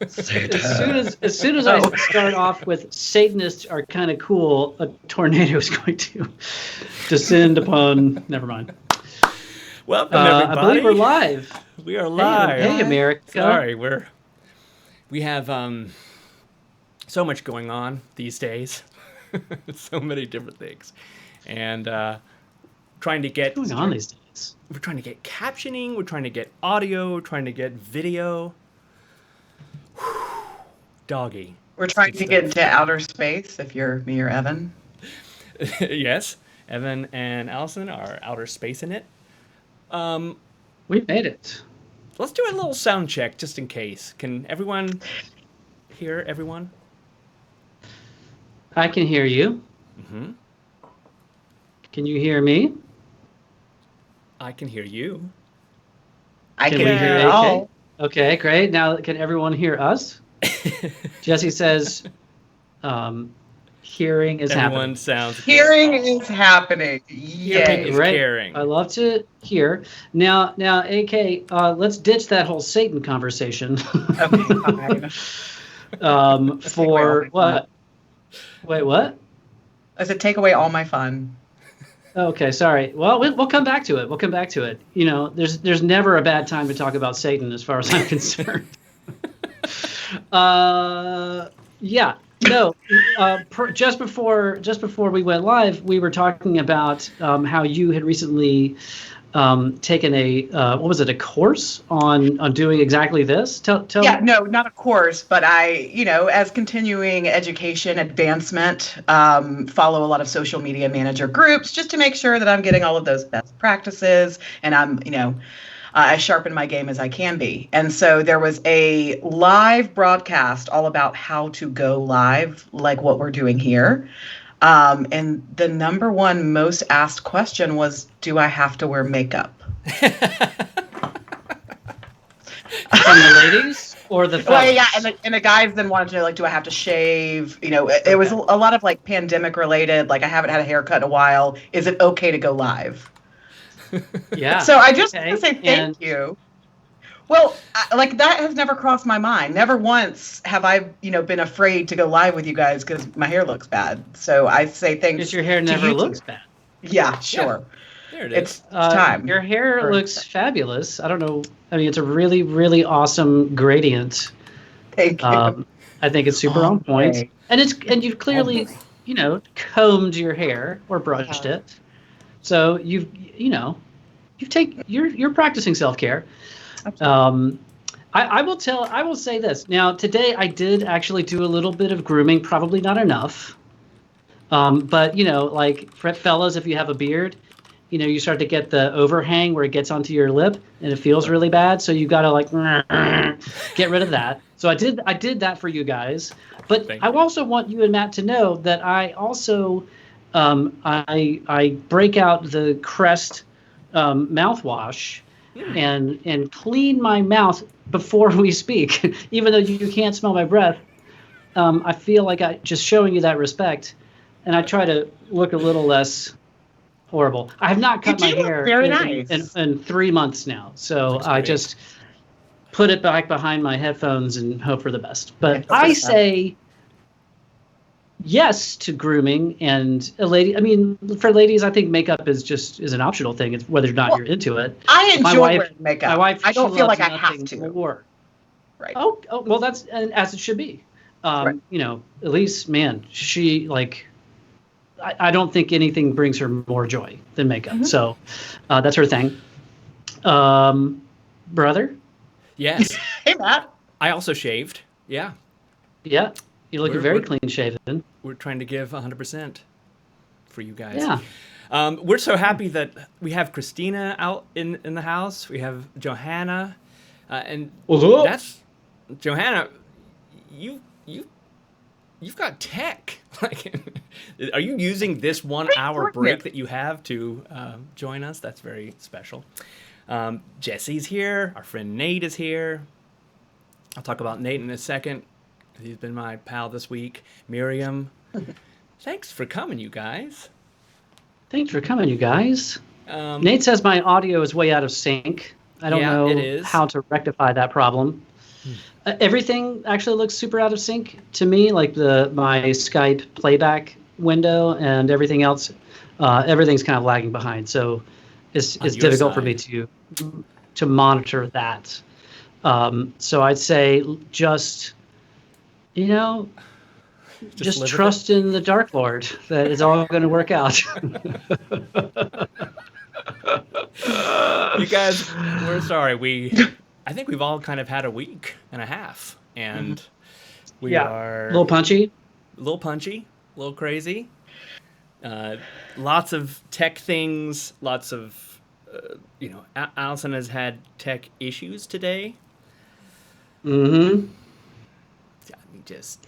As soon as I start off with Satanists are kind of cool, a tornado is going to descend upon. Never mind. Welcome everybody. I believe we're live. We are live. Hey America. Sorry, we have so much going on these days. So many different things, and trying to get What's going on these days? We're trying to get captioning. We're trying to get audio. We're trying to get video. Doggy. We're trying to get into outer space. If you're me or Evan. Yes, Evan and Allison are outer space in it. We made it. Let's do a little sound check just in case. Can everyone hear everyone? I can hear you. Mm-hmm. Can you hear me? I can hear you. I can we hear AK? all. Okay, great. Now can everyone hear us? Jesse says, hearing is Everyone happening. sounds good. Hearing is happening. Hearing Yay. is Great. caring. I love to hear. Now, AK, let's ditch that whole Satan conversation. Okay, fine. For what? Wait, what? I said, take away all my fun. Okay, sorry. Well, we'll come back to it. You know, there's never a bad time to talk about Satan, as far as I'm concerned. Yeah. No. Just before we went live, we were talking about how you had recently taken a course on doing exactly this. Tell Yeah, no, not a course, but I, as continuing education advancement, follow a lot of social media manager groups just to make sure that I'm getting all of those best practices and I'm, as sharp in my game as I can be. And so there was a live broadcast all about how to go live, like what we're doing here. And the number one most asked question was, do I have to wear makeup? From the ladies or the fellas? Well, yeah, and the guys then wanted to know, like, do I have to shave? It was a lot of like pandemic related, like I haven't had a haircut in a while. Is it okay to go live? Yeah. So I just want to say thank you. Well, that has never crossed my mind. Never once have I, been afraid to go live with you guys because my hair looks bad. So I say thanks. Because your hair never looks bad. Yeah, sure. Yeah. There it is. It's time. Your hair looks fabulous. I don't know. I mean, it's a really, really awesome gradient. Thank you. I think it's super on point. Great. And you've clearly, combed your hair or brushed it. So you're practicing self-care. I will say this. Now, today I did actually do a little bit of grooming, probably not enough. But, like fellas, if you have a beard, you start to get the overhang where it gets onto your lip and it feels really bad. So you got to get rid of that. So I did that for you guys. But I also want you and Matt to know that I also I break out the Crest mouthwash and clean my mouth before we speak, even though you can't smell my breath. I feel like I just showing you that respect, and I try to look a little less horrible. I have not cut my hair in 3 months now, so I just put it back behind my headphones and hope for the best. But I say yes to grooming, and for ladies, I think makeup is an optional thing. It's whether or not you're into it. I enjoy wearing makeup. My wife, I don't feel like I have to. More. Right. Oh, well, that's as it should be. Right. Elise, man, she I don't think anything brings her more joy than makeup. Mm-hmm. So that's her thing. Brother? Yes. Hey, Matt. I also shaved. Yeah. Yeah. You're looking very clean shaven. We're trying to give 100% for you guys. Yeah. We're so happy that we have Christina out in the house. We have Johanna. And that's Johanna, you've got tech. Are you using this 1 hour break that you have to join us? That's very special. Jesse's here. Our friend Nate is here. I'll talk about Nate in a second. He's been my pal this week. Miriam. Thanks for coming, you guys. Nate says my audio is way out of sync. I don't know how to rectify that problem. Everything actually looks super out of sync to me, like my Skype playback window and everything else. Everything's kind of lagging behind, so it's difficult for me to monitor that. So I'd say just trust in the Dark Lord that it's all going to work out. You guys, we're sorry. I think we've all kind of had a week and a half, and we are a little punchy, a little crazy. Lots of tech things. Lots of, Allison has had tech issues today. Mm-hmm. Yeah,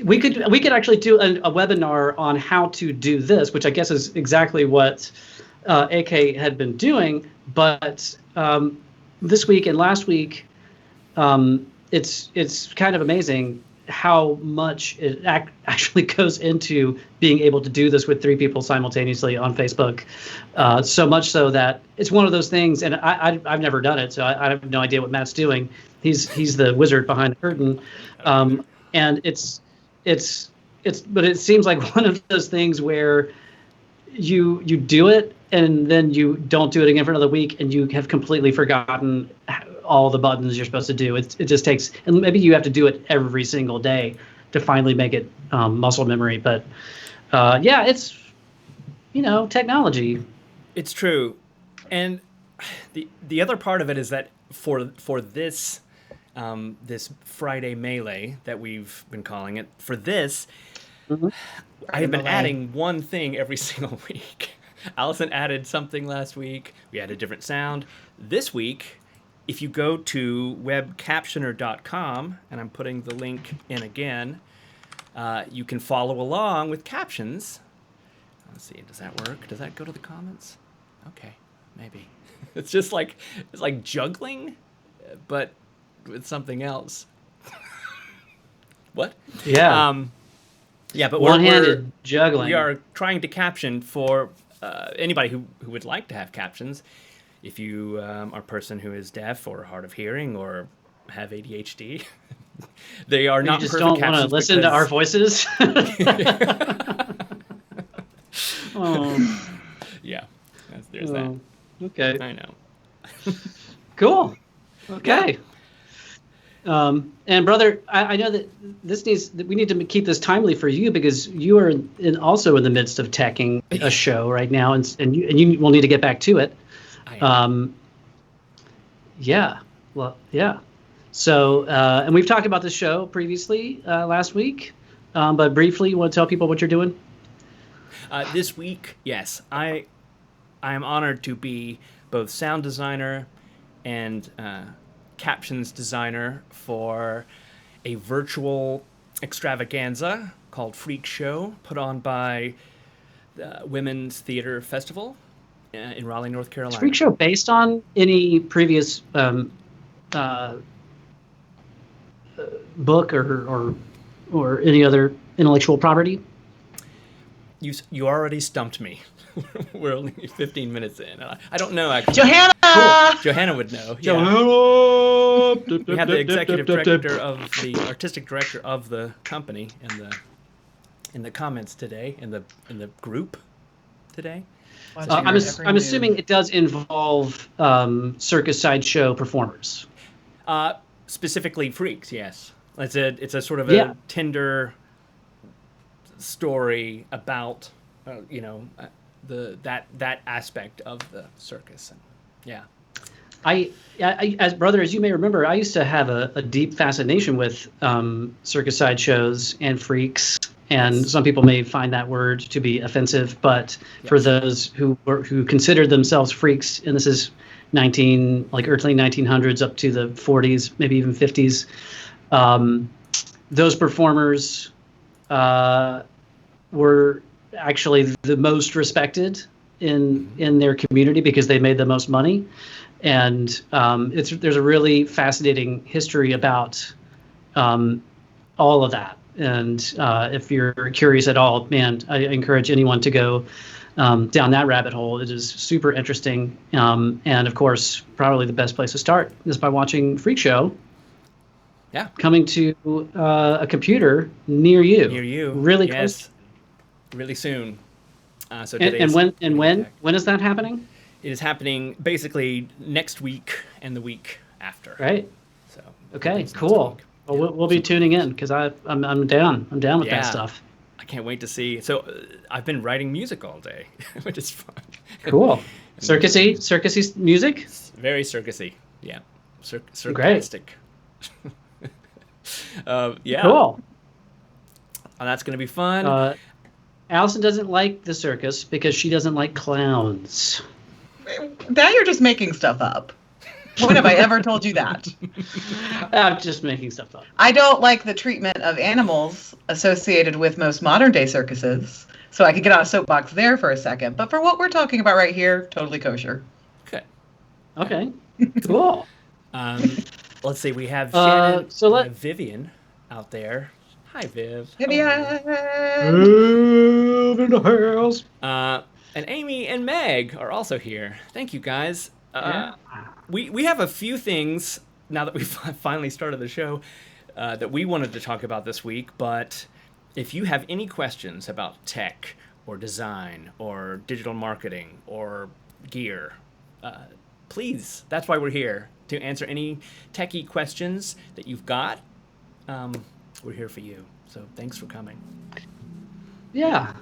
we could actually do a webinar on how to do this, which I guess is exactly what AK had been doing, but this week and last week, it's kind of amazing how much it actually goes into being able to do this with 3 people simultaneously on Facebook. So much so that it's one of those things, and I've never done it, so I have no idea what Matt's doing. He's the wizard behind the curtain, and but it seems like one of those things where you do it and then you don't do it again for another week, and you have completely forgotten all the buttons you're supposed to do. It just takes, and maybe you have to do it every single day to finally make it muscle memory. But it's technology. It's true, and the other part of it is that for this this Friday Melee that we've been calling it, for this, I have been adding one thing every single week. Allison added something last week. We added a different sound. This week, if you go to webcaptioner.com, and I'm putting the link in again, you can follow along with captions. Let's see, does that work? Does that go to the comments? Okay, maybe. It's like juggling, but with something else. What? Yeah. Yeah, but one-handed juggling. We are trying to caption for anybody who would like to have captions. If you are a person who is deaf or hard of hearing or have ADHD, they are not perfect captions. You just don't want to listen to our voices? Yeah, there's that. Okay. I know. Cool. Okay. And brother, I know that we need to keep this timely for you because you are also in the midst of teching a show right now, and you will need to get back to it. Yeah. Well, yeah. So, and we've talked about this show previously last week, but briefly, you want to tell people what you're doing? This week, yes, I am honored to be both sound designer and captions designer for a virtual extravaganza called Freak Show, put on by the Women's Theater Festival in Raleigh, North Carolina. Is Freak Show based on any previous book or any other intellectual property? You already stumped me. We're only 15 minutes in. I don't know, actually. Johanna! Cool. Johanna would know. Yeah. Johanna! We have the executive director the artistic director of the company in the comments today, in the group today. I'm assuming it does involve circus sideshow performers. Specifically freaks, yes. It's a sort of a tender story about that aspect of the circus. And, yeah. I as brother, as you may remember, I used to have a deep fascination with circus sideshows and freaks. And some people may find that word to be offensive, but for those who considered themselves freaks, and this is early 1900s up to the 40s, maybe even 50s, those performers were actually the most respected in their community because they made the most money. And there's a really fascinating history about all of that. And if you're curious at all, man, I encourage anyone to go down that rabbit hole. It is super interesting. And of course, probably the best place to start is by watching Freak Show. Yeah. coming to a computer near you. Near you. Really yes. close. Really soon. So And today's when Tech. when is that happening? It is happening basically next week and the week after. Right. So Okay. next Cool. week. Well, Yeah. we'll be tuning in because I'm down. I'm down with Yeah. that stuff. I can't wait to see. So I've been writing music all day, which is fun. Cool. Circusy music. It's very circusy. Yeah. Circastic. Yeah. Cool. And that's going to be fun. Allison doesn't like the circus because she doesn't like clowns. Now you're just making stuff up. When have I ever told you that? I'm just making stuff up. I don't like the treatment of animals associated with most modern day circuses. So I could get on a soapbox there for a second. But for what we're talking about right here, totally kosher. Okay. Okay. Cool. Let's see. We have Shannon, so we have Vivian out there. Hi, Viv. Vivian. In the house. And Amy and Meg are also here. Thank you, guys. Yeah. We have a few things now that we've finally started the show that we wanted to talk about this week. But if you have any questions about tech or design or digital marketing or gear, please, that's why we're here, to answer any techie questions that you've got. We're here for you. So thanks for coming. Yeah.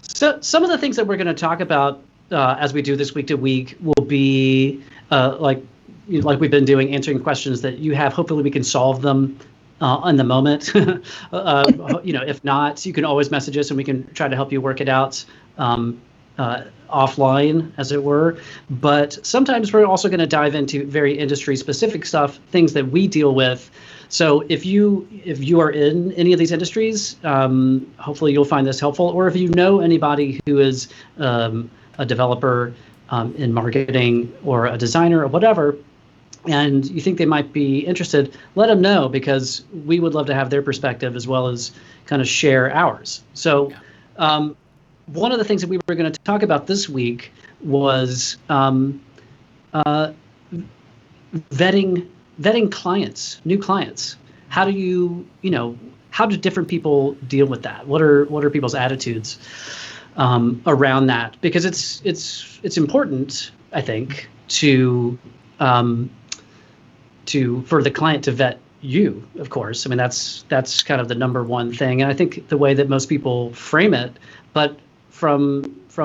So some of the things that we're going to talk about as we do this week to week will be like we've been doing, answering questions that you have. Hopefully we can solve them in the moment. If not, you can always message us and we can try to help you work it out offline, as it were. But sometimes we're also going to dive into very industry specific stuff, things that we deal with. So if you are in any of these industries, hopefully you'll find this helpful. Or if you know anybody who is a developer in marketing or a designer or whatever, and you think they might be interested, let them know, because we would love to have their perspective as well as kind of share ours. So one of the things that we were going to talk about this week was vetting clients, new clients. How do how do different people deal with that? What are people's attitudes around that? Because it's important, I think, for the client to vet you, of course. I mean, that's kind of the number one thing. And I think the way that most people frame it, but from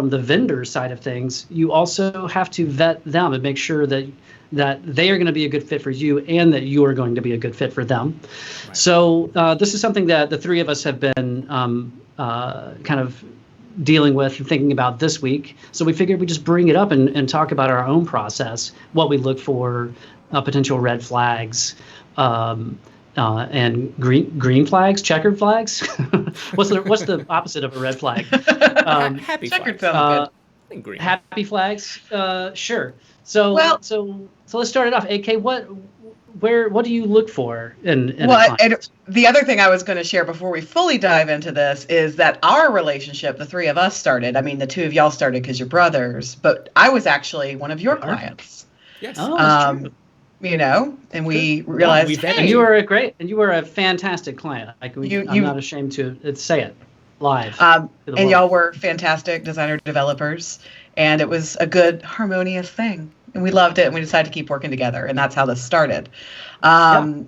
the vendor side of things, you also have to vet them and make sure that they are going to be a good fit for you and that you are going to be a good fit for them. Right. So this is something that the three of us have been kind of dealing with and thinking about this week. So we figured we'd just bring it up and talk about our own process, what we look for, potential red flags, and green flags, checkered flags. What's the opposite of a red flag? Happy checkered flags. sounds good. I think green. Happy flags. Sure. So let's start it off. AK, what do you look for in a client? The other thing I was going to share before we fully dive into this is that our relationship, the three of us started. I mean, the two of y'all started because you're brothers, but I was actually one of your clients. Yes. Oh, that's true. And we realized, and you were a fantastic client. Like I'm not ashamed to say it live. And y'all were fantastic designer developers, and it was a good harmonious thing. And we loved it, and we decided to keep working together, and that's how this started.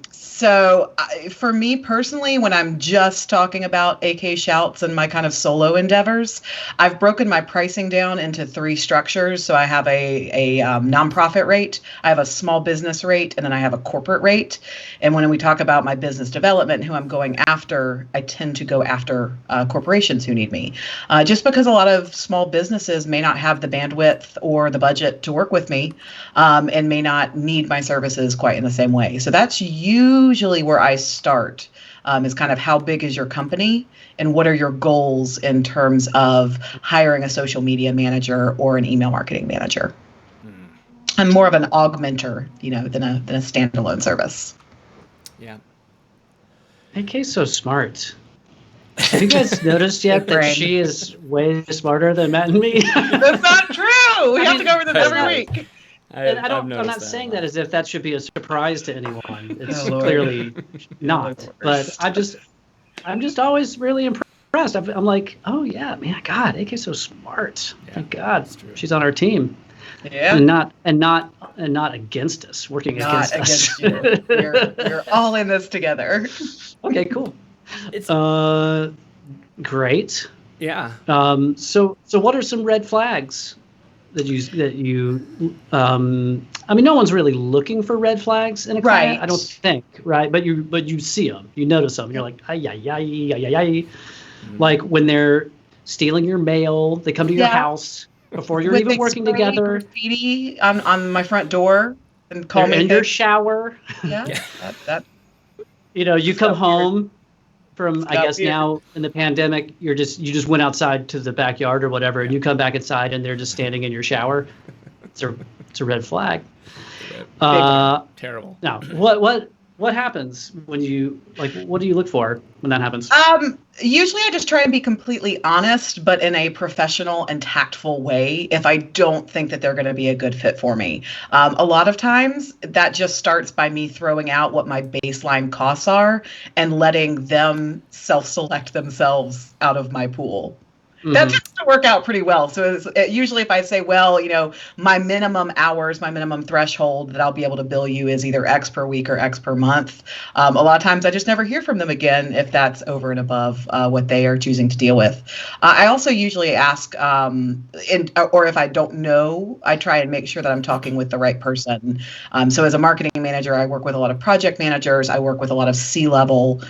So for me personally, when I'm just talking about AK Shouts and my kind of solo endeavors, I've broken my pricing down into three structures. So I have a nonprofit rate, I have a small business rate, and then I have a corporate rate. And when we talk about my business development, who I'm going after, I tend to go after corporations who need me. Just because a lot of small businesses may not have the bandwidth or the budget to work with me, and may not need my services quite in the same way. So that's usually where I start, is kind of how big is your company and what are your goals in terms of hiring a social media manager or an email marketing manager. I'm more of an augmenter, than a standalone service. Yeah. AK's so smart. Have you guys noticed yet that she is way smarter than Matt and me? That's not true. We have to go over this every week. And I I've don't. I'm noticed not that a saying lot. that as if that should be a surprise to anyone. It's Oh, Lord. clearly not. Lord. But I'm just always really impressed. I'm like, oh yeah, man, God, AK's so smart. Yeah, Thank God, that's true. she's on our team, Yeah. and not against us, working Not against us. against you. We're all in this together. Okay, cool. It's Great. yeah. So what are some red flags that you I mean, no one's really looking for red flags in a client, Right. I don't think, right? But you see them, you notice them. You're like, ay, ay, ay, ay, ay, ay. Like when they're stealing your mail, they come to your Yeah. house before you're When even they working spray together. graffiti on my front door and call They're me in your things. shower. Yeah. Yeah. That You know, you It's come got weird. home from, It's I got guess weird. now in the pandemic, you just went outside to the backyard or whatever, and you come back inside and they're just standing in your shower. It's a red flag. Terrible. Now, what happens when you what do you look for when that happens? Usually I just try and be completely honest, but in a professional and tactful way if I don't think that they're going to be a good fit for me. A lot of times that just starts by me throwing out what my baseline costs are and letting them self-select themselves out of my pool. That tends to work out pretty well. So usually if I say, well, my minimum hours, my minimum threshold that I'll be able to bill you is either X per week or X per month. A lot of times I just never hear from them again if that's over and above what they are choosing to deal with. I also usually ask, or if I don't know, I try and make sure that I'm talking with the right person. So as a marketing manager, I work with a lot of project managers. I work with a lot of C-level,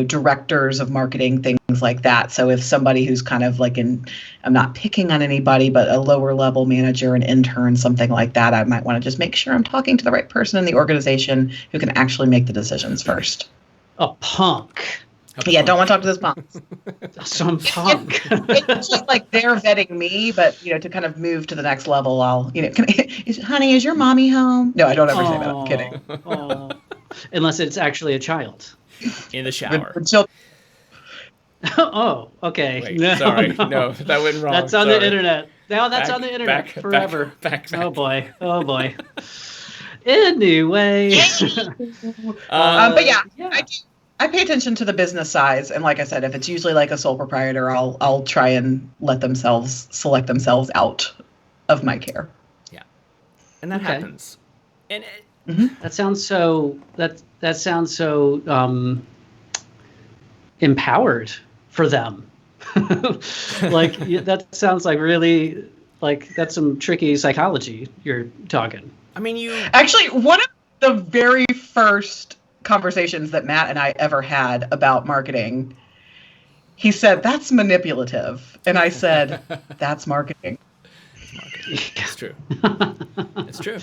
directors of marketing, things like that. So if somebody who's kind of like I'm not picking on anybody, but a lower level manager, an intern, something like that, I might want to just make sure I'm talking to the right person in the organization who can actually make the decisions first. A punk. Yeah, don't want to talk to this punk. Some punk. It's just like they're vetting me, but to kind of move to the next level, I'll honey, is your mommy home? No, I don't ever say that. I'm kidding. Aw. Unless it's actually a child. In the shower. Until Oh, okay. Wait, sorry. No, that went wrong. That's on Sorry. the internet. Now that's Back- on the internet back- forever. back. Oh boy. Oh boy. Anyway. but yeah, yeah. I pay attention to the business size, and like I said, if it's usually like a sole proprietor, I'll try and let themselves select themselves out of my care. And that Okay. happens. And That sounds so. That sounds so empowered for them. That sounds like really that's some tricky psychology you're talking. I mean, you. Actually, one of the very first conversations that Matt and I ever had about marketing, he said, "That's manipulative," and I said, "That's marketing." It's true. It's true.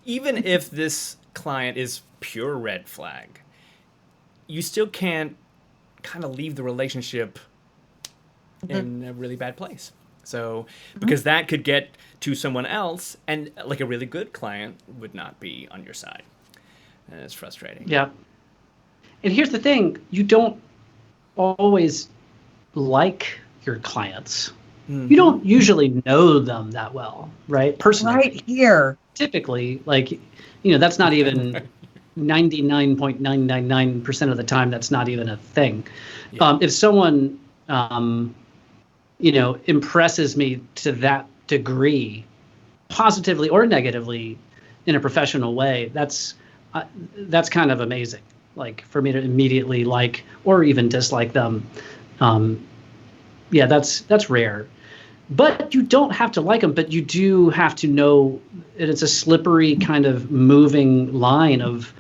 Even if this client is pure red flag, you still can't kind of leave the relationship in a really bad place. So, because that could get to someone else, and like a really good client would not be on your side. And it's frustrating. Yeah. And here's the thing: you don't always like your clients. You don't usually know them that well, right? Personally, Right here. typically, that's not even 99.999% of the time. That's not even a thing. Yeah. If someone, impresses me to that degree, positively or negatively, in a professional way, that's kind of amazing. Like for me to immediately like or even dislike them, that's rare. But you don't have to like them, but you do have to know it's a slippery kind of moving line of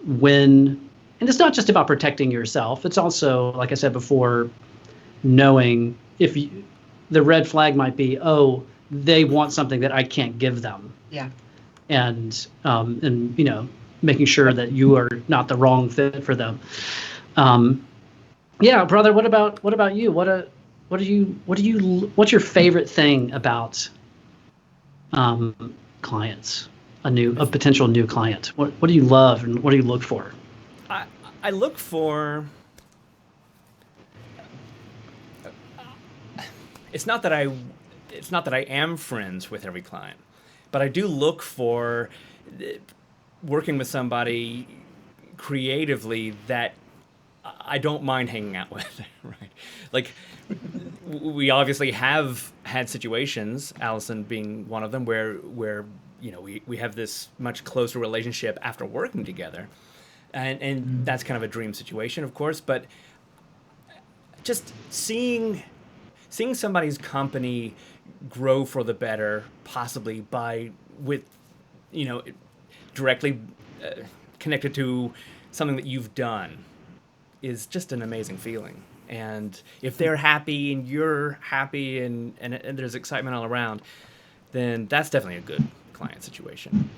when, and it's not just about protecting yourself. It's also, like I said before, knowing if the red flag might be, oh, they want something that I can't give them. Yeah. And making sure that you are not the wrong fit for them. Yeah, brother, what about you? What's your favorite thing about clients, a potential new client? What do you love and what do you look for? I look for. It's not that it's not that I am friends with every client, but I do look for working with somebody creatively that I don't mind hanging out with, right? Like, we obviously have had situations, Allison being one of them, where we have this much closer relationship after working together, and that's kind of a dream situation, of course. But just seeing somebody's company grow for the better, possibly directly connected to something that you've done, is just an amazing feeling. And if they're happy and you're happy and there's excitement all around, then that's definitely a good client situation.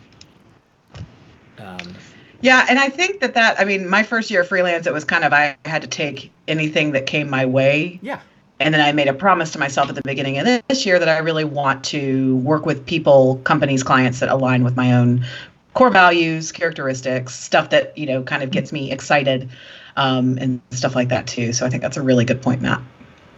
Yeah, and I think I mean, my first year of freelance, it was kind of, I had to take anything that came my way. Yeah. And then I made a promise to myself at the beginning of this year that I really want to work with people, companies, clients that align with my own core values, characteristics, stuff that, kind of gets me excited, and stuff like that too. So I think that's a really good point, Matt.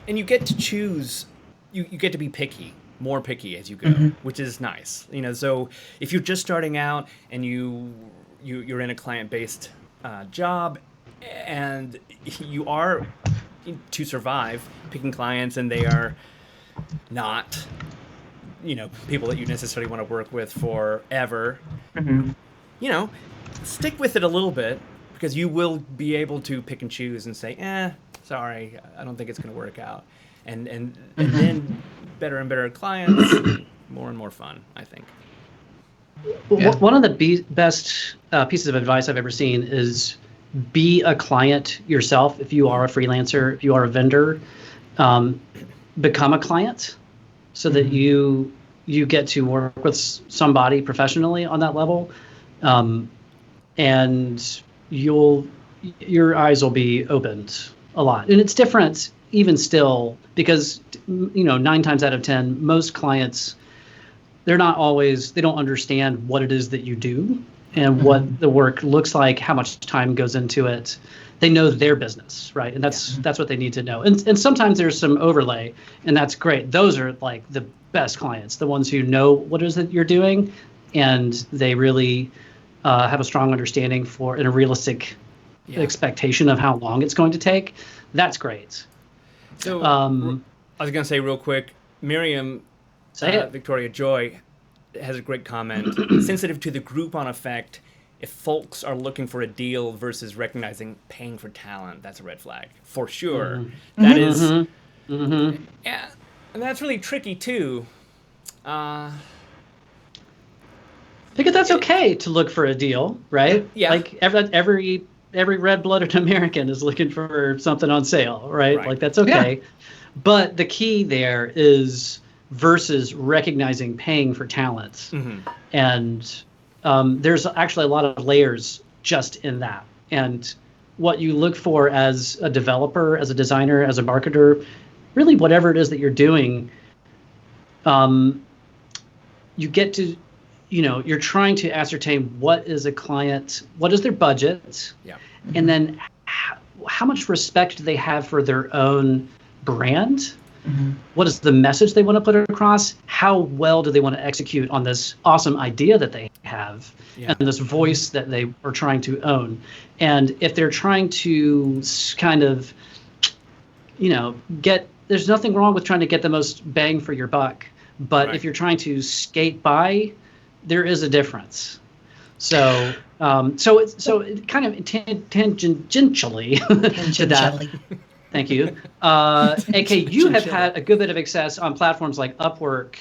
And you get to choose, you get to be picky, more picky as you go, which is nice. So if you're just starting out and you're in a client-based job, and you are, to survive, picking clients, and they are not, people that you necessarily want to work with forever, stick with it a little bit, because you will be able to pick and choose and say, sorry, I don't think it's going to work out. And then better and better clients, more and more fun, I think. Yeah. One of the best pieces of advice I've ever seen is be a client yourself. If you are a freelancer, if you are a vendor, become a client so that you get to work with somebody professionally on that level, and your eyes will be opened a lot. And it's different even still, because 9 times out of 10, most clients, they don't understand what it is that you do and what the work looks like, how much time goes into it. They know their business, right? And that's what they need to know. And sometimes there's some overlay, and that's great. Those are like the best clients, the ones who know what it is that you're doing, and they really have a strong understanding and a realistic expectation of how long it's going to take. That's great. So I was going to say real quick, Miriam, Victoria Joy has a great comment. Sensitive to the Groupon effect. If folks are looking for a deal versus recognizing paying for talent, that's a red flag for sure. That is, yeah, and that's really tricky too. Because that's okay to look for a deal, right? Yeah. Like every red-blooded American is looking for something on sale, right? Like that's okay. Yeah. But the key there is versus recognizing paying for talent. And there's actually a lot of layers just in that. And what you look for as a developer, as a designer, as a marketer, really whatever it is that you're doing, you get to, you're trying to ascertain what is their budget, and then how much respect do they have for their own brand? What is the message they want to put across? How well do they want to execute on this awesome idea that they have and this voice that they are trying to own? And if they're trying to kind of, there's nothing wrong with trying to get the most bang for your buck, but if you're trying to skate by, there is a difference. So it kind of tangentially to that. Thank you. AK, you have had a good bit of success on platforms like Upwork,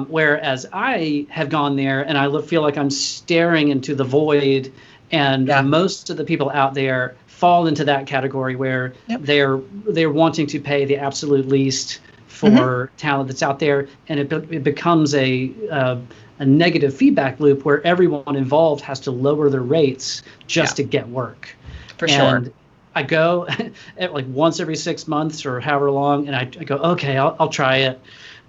whereas I have gone there and I feel like I'm staring into the void, and most of the people out there fall into that category where they're wanting to pay the absolute least for talent that's out there, and it becomes a negative feedback loop where everyone involved has to lower their rates just to get work. For sure. I go at like once every 6 months or however long, and I go, okay, I'll try it,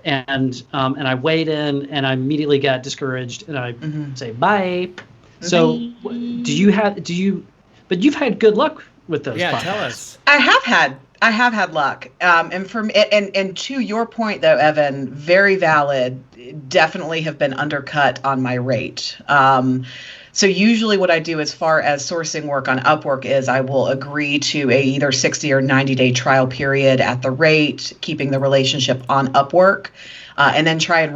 and I wade in, and I immediately get discouraged, and I say bye. So, but you've had good luck with those. Yeah, tell us. I have had I have had luck. And and to your point though, Evan, very valid. Definitely have been undercut on my rate. So usually what I do as far as sourcing work on Upwork is I will agree to a either 60 or 90-day trial period at the rate, keeping the relationship on Upwork. And then try and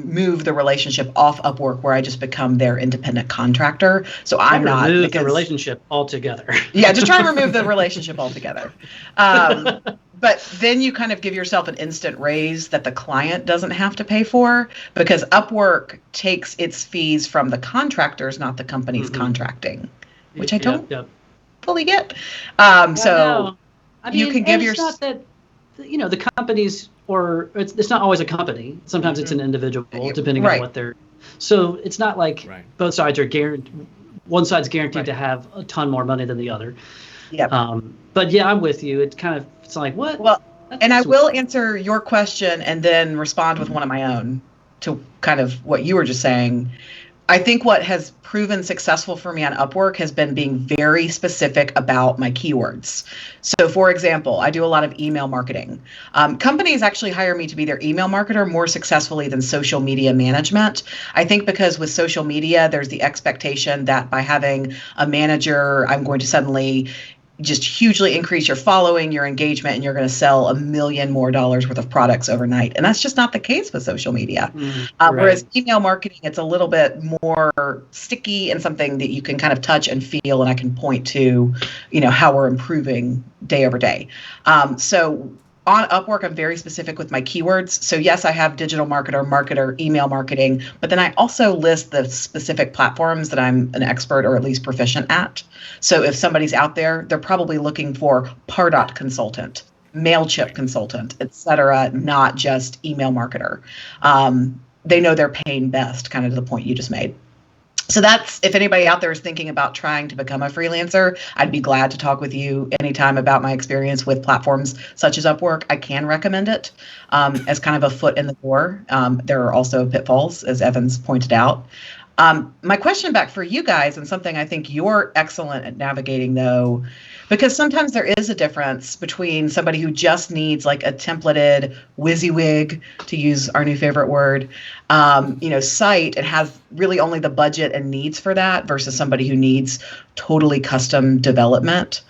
move the relationship off Upwork, where I just become their independent contractor. So I'm not remove the relationship altogether. Yeah, just try and remove the relationship altogether. But then you kind of give yourself an instant raise that the client doesn't have to pay for, because Upwork takes its fees from the contractors, not the company's contracting, which I don't fully get. So I mean, you can give your. It's not that, the companies, or it's not always a company. Sometimes it's an individual, depending on what they're. So it's not like both sides are guaranteed. One side's guaranteed to have a ton more money than the other. Yeah. But yeah, I'm with you. It's like, what? Well, and I will answer your question and then respond with one of my own to kind of what you were just saying. I think what has proven successful for me on Upwork has been being very specific about my keywords. So for example, I do a lot of email marketing. Companies actually hire me to be their email marketer more successfully than social media management. I think because with social media, there's the expectation that by having a manager, I'm going to suddenly just hugely increase your following, your engagement, and you're going to sell $1 million more worth of products overnight. And that's just not the case with social media. Whereas email marketing, it's a little bit more sticky and something that you can kind of touch and feel, and I can point to, how we're improving day over day. So on Upwork, I'm very specific with my keywords. So yes, I have digital marketer, email marketing, but then I also list the specific platforms that I'm an expert or at least proficient at. So if somebody's out there, they're probably looking for Pardot consultant, MailChimp consultant, et cetera, not just email marketer. They know their pain best, kind of to the point you just made. So that's, if anybody out there is thinking about trying to become a freelancer, I'd be glad to talk with you anytime about my experience with platforms such as Upwork. I can recommend it as kind of a foot in the door. There are also pitfalls, as Evan's pointed out. My question back for you guys, and something I think you're excellent at navigating though, because sometimes there is a difference between somebody who just needs like a templated WYSIWYG, to use our new favorite word, site, and has really only the budget and needs for that, versus somebody who needs totally custom development.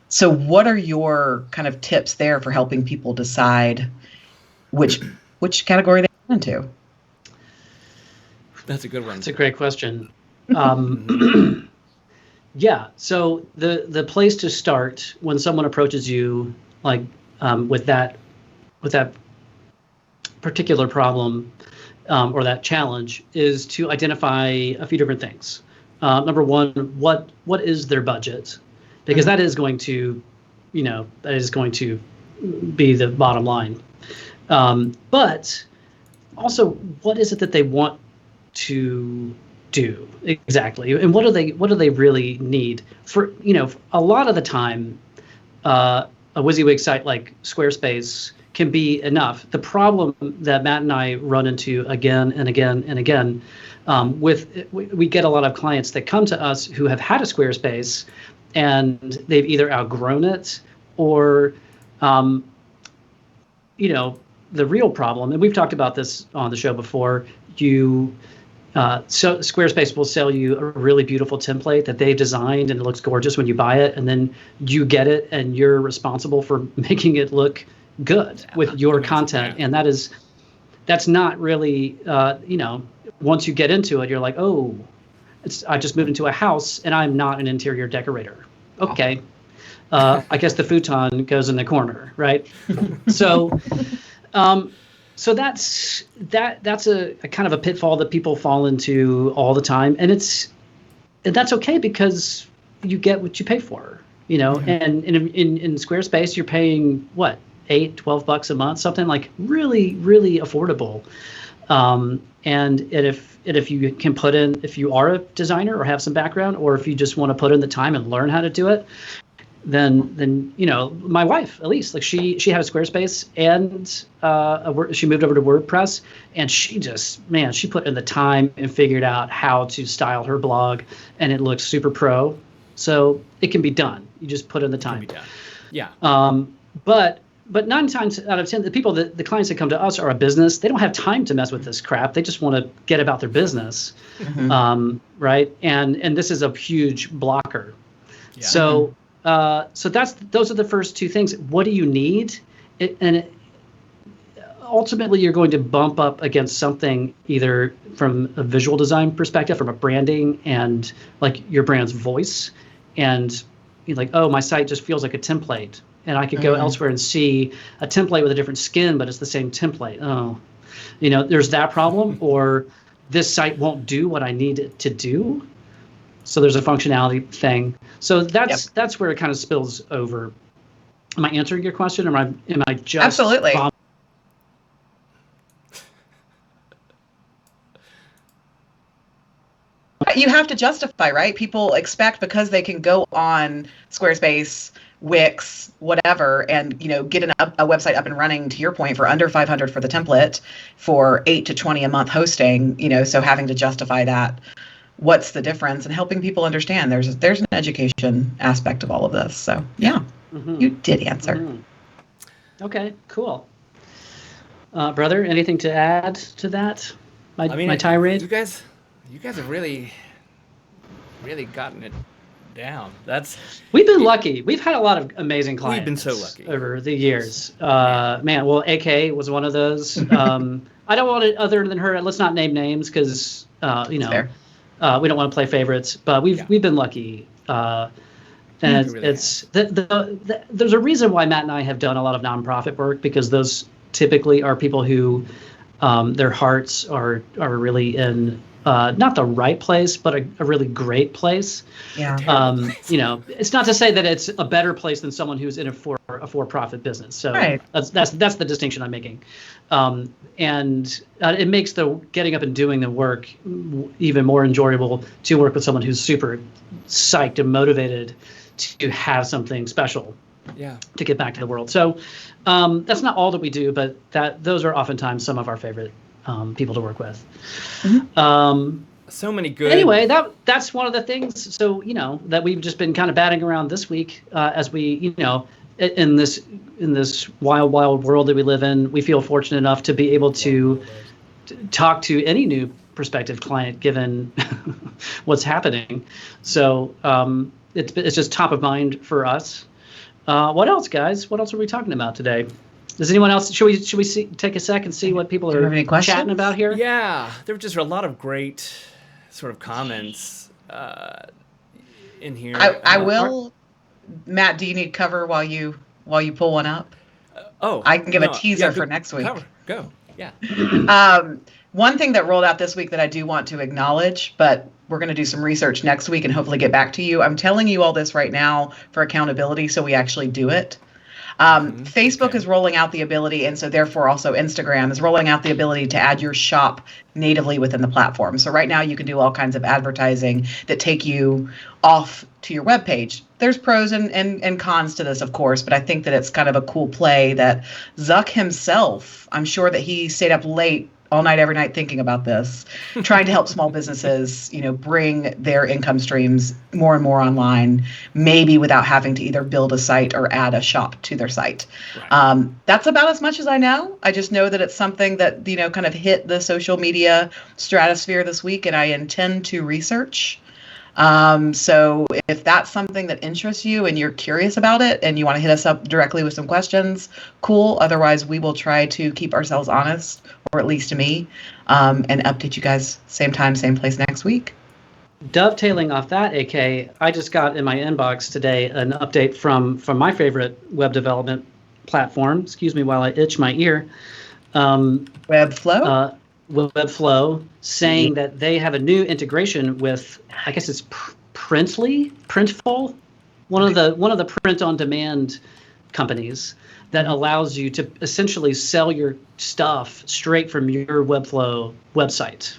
So what are your kind of tips there for helping people decide which category they get into? That's a good one. That's a great question. Yeah. So the place to start when someone approaches you, like with that particular problem or that challenge, is to identify a few different things. Number one, what is their budget? Because that is going to, be the bottom line. But also, what is it that they want to do exactly, and what do they really need? For a lot of the time, a WYSIWYG site like Squarespace can be enough. The problem that Matt and I run into again and again and again, we get a lot of clients that come to us who have had a Squarespace and they've either outgrown it or, the real problem, and we've talked about this on the show before, so Squarespace will sell you a really beautiful template that they designed and it looks gorgeous when you buy it, and then you get it and you're responsible for making it look good with your content. And that's not really, once you get into it, you're like, oh, I just moved into a house and I'm not an interior decorator. Okay. I guess the futon goes in the corner, right? So that's a kind of a pitfall that people fall into all the time, and that's okay because you get what you pay for, And in Squarespace you're paying what, $8-12 a month, something like really, really affordable. And if you can put in, if you are a designer or have some background, or if you just want to put in the time and learn how to do it, then my wife, at least, like she had a Squarespace and she moved over to WordPress, and she put in the time and figured out how to style her blog, and it looks super pro. So it can be done. You just put in the time. It can be done. Yeah. but 9 times out of 10, the clients that come to us are a business. They don't have time to mess with this crap. They just want to get about their business, right? And this is a huge blocker. Yeah. So those are the first 2 things. What do you need? Ultimately, you're going to bump up against something either from a visual design perspective, from a branding, and like your brand's voice, and you're like, oh, my site just feels like a template. And I could go elsewhere and see a template with a different skin, but it's the same template. Oh, there's that problem. Or this site won't do what I need it to do. So there's a functionality thing. So that's where it kind of spills over. Am I answering your question, or am I just absolutely? You have to justify, right? People expect, because they can go on Squarespace, Wix, whatever, and get a website up and running, to your point, for under $500 for the template, for $8 to $20 a month hosting. So having to justify that, what's the difference, and helping people understand there's an education aspect of all of this. So yeah, you did answer. Okay, cool. Brother, anything to add to that? My tirade. You guys have really gotten it down. We've been lucky. We've had a lot of amazing clients. We've been so lucky over the years. AK was one of those. I don't want it other than her. Let's not name names because we don't want to play favorites. But we've been lucky. And it's there's a reason why Matt and I have done a lot of nonprofit work, because those typically are people who their hearts are really in not the right place, but a really great place. Yeah. It's not to say that it's a better place than someone who's in a for-profit business. So right. that's the distinction I'm making. And it makes the getting up and doing the work even more enjoyable to work with someone who's super psyched and motivated to have something special. Yeah. To get back to the world. So that's not all that we do, but those are oftentimes some of our favorite people to work with. So many good. Anyway, that's one of the things. So that we've just been kind of batting around this week as we in this wild world that we live in. We feel fortunate enough to be able to talk to any new prospective client given what's happening. So it's just top of mind for us. What else, guys? What else are we talking about today? Does anyone else? Should we take a sec and see what people are chatting about here? Yeah, there were just a lot of great sort of comments in here. I will. Matt, do you need cover while you pull one up? I can give a teaser for next week. Go. Yeah. One thing that rolled out this week that I do want to acknowledge, but we're going to do some research next week and hopefully get back to you. I'm telling you all this right now for accountability, so we actually do it. Facebook is rolling out the ability, and so therefore also Instagram is rolling out the ability to add your shop natively within the platform. So right now you can do all kinds of advertising that take you off to your webpage. There's pros and cons to this, of course, but I think that it's kind of a cool play that Zuck himself, I'm sure that he stayed up late all night, every night thinking about this, trying to help small businesses, bring their income streams more and more online, maybe without having to either build a site or add a shop to their site. Right. That's about as much as I know. I just know that it's something that, kind of hit the social media stratosphere this week, and I intend to research. So if that's something that interests you and you're curious about it and you want to hit us up directly with some questions, cool. Otherwise, we will try to keep ourselves honest, or at least to me, and update you guys same time, same place next week. Dovetailing off that, AK, I just got in my inbox today an update from my favorite web development platform. Excuse me while I itch my ear. Webflow? Webflow, saying that they have a new integration with, I guess it's Printful, one of the print-on-demand companies that allows you to essentially sell your stuff straight from your Webflow website.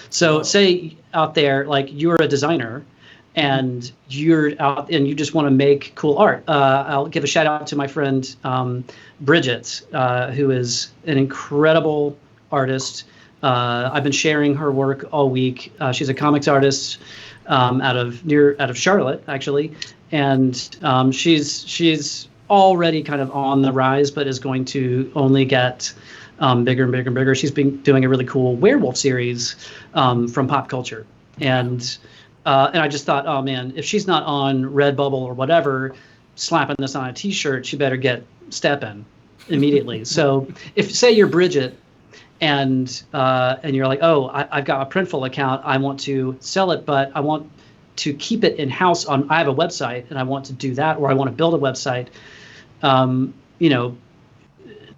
So say out there, like you're a designer and you're out and you just want to make cool art. I'll give a shout out to my friend Bridget, who is an incredible artist. I've been sharing her work all week. She's a comics artist out of Charlotte, actually, and she's already kind of on the rise, but is going to only get bigger and bigger and bigger. She's been doing a really cool werewolf series from pop culture, and I just thought, oh man, if she's not on Redbubble or whatever, slapping this on a T-shirt, she better get stepping immediately. So if say you're Bridget and you're like, oh, I've got a Printful account, I want to sell it, but I want to keep it in house I have a website and I want to do that, or I want to build a website.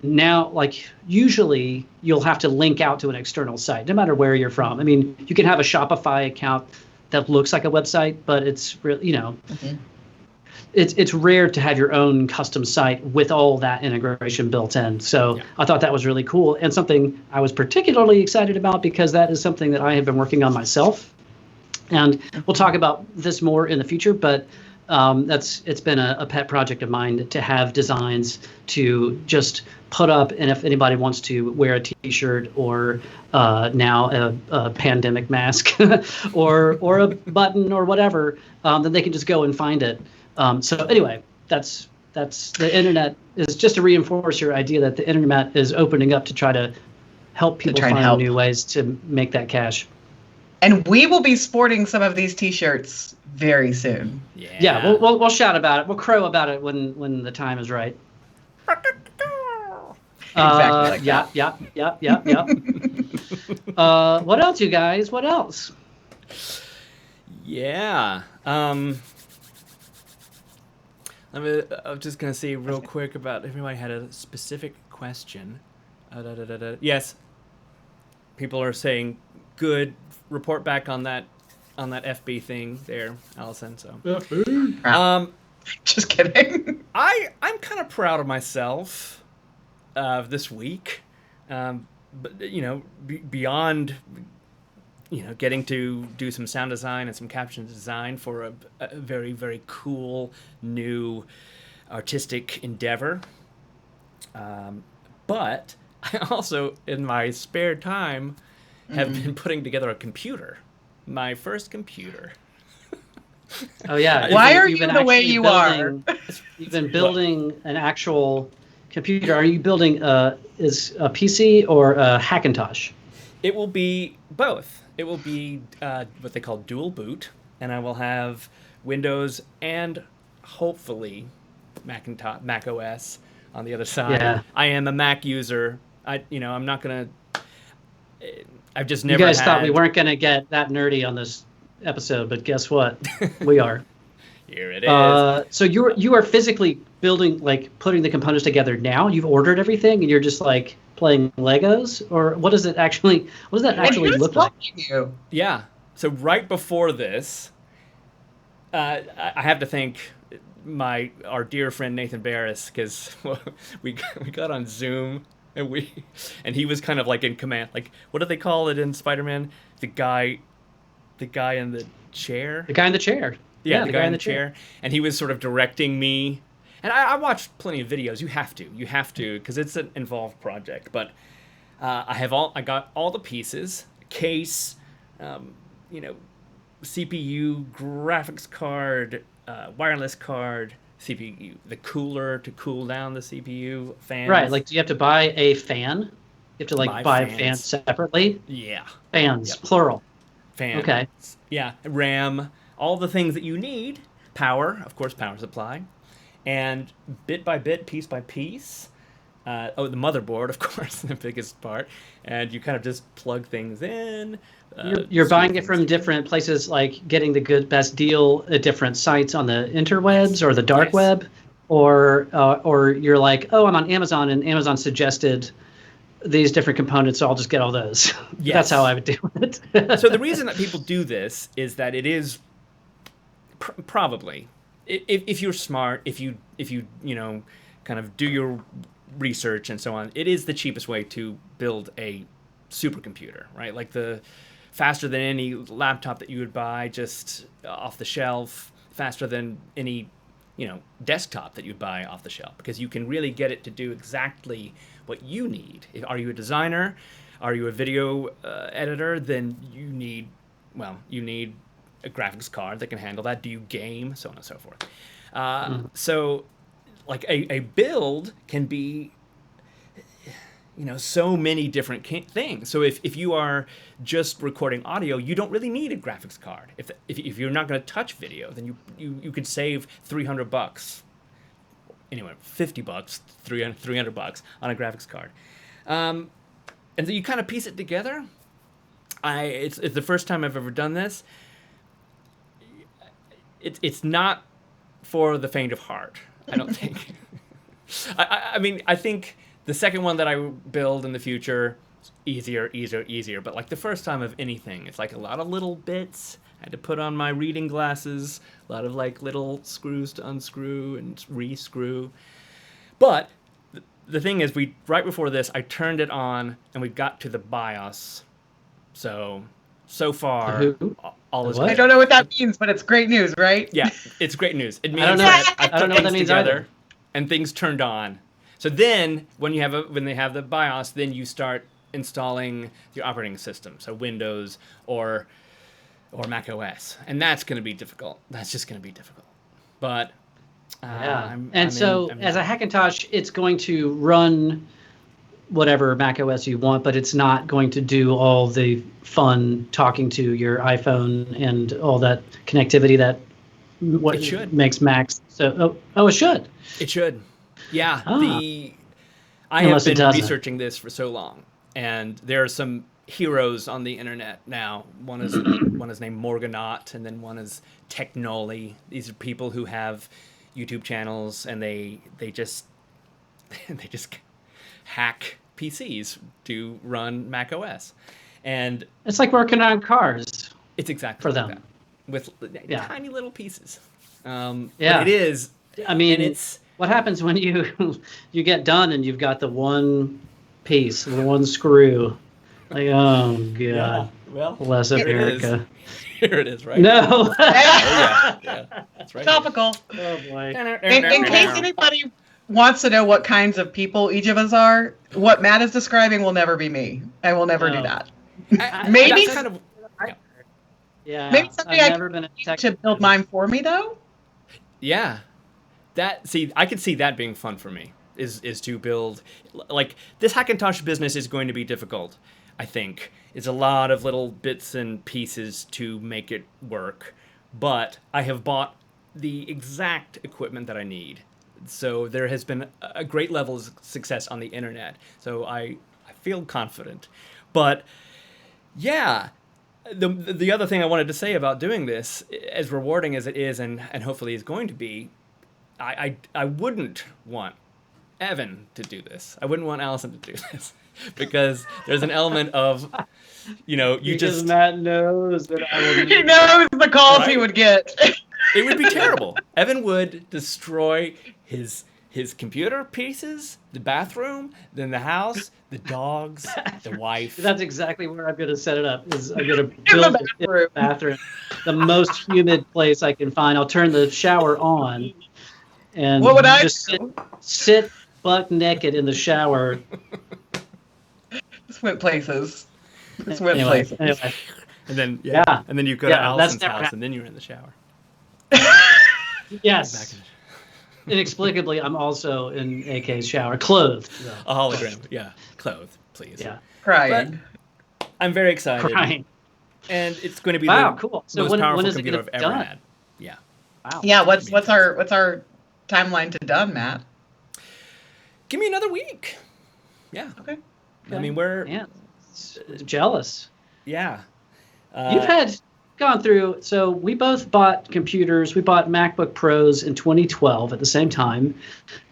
Now, like, usually you'll have to link out to an external site, no matter where you're from. I mean, you can have a Shopify account that looks like a website, but it's really, it's rare to have your own custom site with all that integration built in. So I thought that was really cool, and something I was particularly excited about because that is something that I have been working on myself. And we'll talk about this more in the future, but it's been a pet project of mine to have designs to just put up, and if anybody wants to wear a T-shirt or now a pandemic mask or a button or whatever, then they can just go and find it. So anyway, that's the internet is just to reinforce your idea that the internet is opening up to try to help people find new ways to make that cash. And we will be sporting some of these T-shirts very soon. Yeah, we'll shout about it. We'll crow about it when the time is right. Exactly like that. Yeah. What else, you guys? What else? Yeah. I'm just gonna say real quick about if anybody had a specific question. Yes. People are saying good. Report back on that FB thing there, Allison. So, just kidding. I'm kind of proud of myself this week, but beyond getting to do some sound design and some caption design for a very, very cool new artistic endeavor. But I also, in my spare time, have been putting together a computer, my first computer. Oh yeah. Why are you the way you are? You've been building an actual computer. Are you building is a PC or a Hackintosh? It will be both. It will be what they call dual boot, and I will have Windows and hopefully Macintosh, Mac OS on the other side. Yeah. I am a Mac user. I'm not gonna. I've just never. You guys thought we weren't going to get that nerdy on this episode, but guess what? We are. Here it is. So you are physically building, like putting the components together now. You've ordered everything, and you're just like playing Legos, or what does that actually look like? Yeah. So right before this, I have to thank our dear friend Nathan Barris, because we got on Zoom. And he was kind of like in command. Like, what do they call it in Spider-Man? The guy in the chair. The guy in the chair. Yeah, the guy in the chair. And he was sort of directing me. And I watched plenty of videos. You have to, because it's an involved project. But I got all the pieces, case, CPU, graphics card, wireless card. CPU, the cooler to cool down the CPU, fans. Right, like do you have to buy a fan? You have to buy fans separately? Yeah. Fans, yep. Plural. Fans. Okay. Yeah, RAM, all the things that you need. Power, of course, power supply. And bit by bit, piece by piece. The motherboard, of course, the biggest part. And you kind of just plug things in. You're buying it from different places, like getting the best deal at different sites on the interwebs or the dark web, or you're like, oh, I'm on Amazon and Amazon suggested these different components, so I'll just get all those. Yes. That's how I would do it. So the reason that people do this is that it is probably, if you're smart, if you kind of do your research and so on, it is the cheapest way to build a supercomputer, right? Like faster than any laptop that you would buy just off the shelf, faster than any, desktop that you'd buy off the shelf, because you can really get it to do exactly what you need. Are you a designer? Are you a video editor? Then you need a graphics card that can handle that. Do you game? So on and so forth. So like a build can be, so many different things. So if you are just recording audio, you don't really need a graphics card. If you're not going to touch video, then you could save $300. Anyway, $50, $300 on a graphics card. And so you kind of piece it together. It's the first time I've ever done this. It's not for the faint of heart, I don't think. I mean, I think the second one that I build in the future, easier. But like the first time of anything, it's like a lot of little bits. I had to put on my reading glasses, a lot of like little screws to unscrew and re-screw. But the thing is, right before this, I turned it on and we got to the BIOS. So far, all is What? I don't know what that means, but it's great news, right? Yeah, it's great news. It means I don't know. that I I put don't know what that things means together either. and things turned on. So then, when they have the BIOS, then you start installing the operating system, so Windows or Mac OS, and that's going to be difficult. That's just going to be difficult. But Yeah. I'm as a Hackintosh, it's going to run whatever Mac OS you want, but it's not going to do all the fun talking to your iPhone and all that connectivity that It should. makes Macs. So it should. It should. Yeah. Ah. I Unless have it been doesn't. researching this for so long, and there are some heroes on the internet now. One is named Morgonaut, and then one is Technoli. These are people who have YouTube channels, and they just hack PCs to run Mac OS, and It's like working on cars. it's exactly For like them. that, with Yeah. tiny little pieces. Yeah. But it is. I mean, And it's what happens when you get done and you've got the one piece, the one screw? Like, oh god, well, bless here it America. is. Here it is, right? No. Oh, yeah, that's right. Topical. Oh boy. In case anybody wants to know what kinds of people each of us are, what Matt is describing will never be me. I will never do No. that. Maybe Maybe- kind of. Yeah. Maybe someday I've I never can been a tech to build mine for me, though. Yeah, I could see that being fun for me. Is to build, like, this Hackintosh business is going to be difficult. I think it's a lot of little bits and pieces to make it work, but I have bought the exact equipment that I need. So there has been a great level of success on the internet. So I feel confident. But yeah, the other thing I wanted to say about doing this, as rewarding as it is and hopefully is going to be, I wouldn't want Evan to do this. I wouldn't want Allison to do this. Because there's an element of, you Because just... Matt knows that I will. He knows the calls he Right. would get. It would be terrible. Evan would destroy his computer pieces, the bathroom, then the house, the dogs, the wife. That's exactly where I'm going to set it up. Is I'm going to In build the it in bathroom. the bathroom, the most humid place I can find. I'll turn the shower on, and What would I just do? sit buck naked in the shower. Just went places. Just went Anyway, places. anyway. And then Yeah. and then you go Yeah, to that's Allison's never house, happened. and then you're in the shower. Yes. Back in Inexplicably, I'm also in AK's shower, clothed. though. a hologram. Yeah, clothes, please. Yeah, Crying. I'm very excited. crying. And it's going to be Wow, the cool. So most when powerful is it computer going I've to ever be done? had. Yeah. Wow. Yeah, what's our timeline to done, Matt? Give me another week. Yeah. Okay. I mean, we're Man, jealous. yeah. You've gone through. So we both bought computers. We bought MacBook Pros in 2012 at the same time,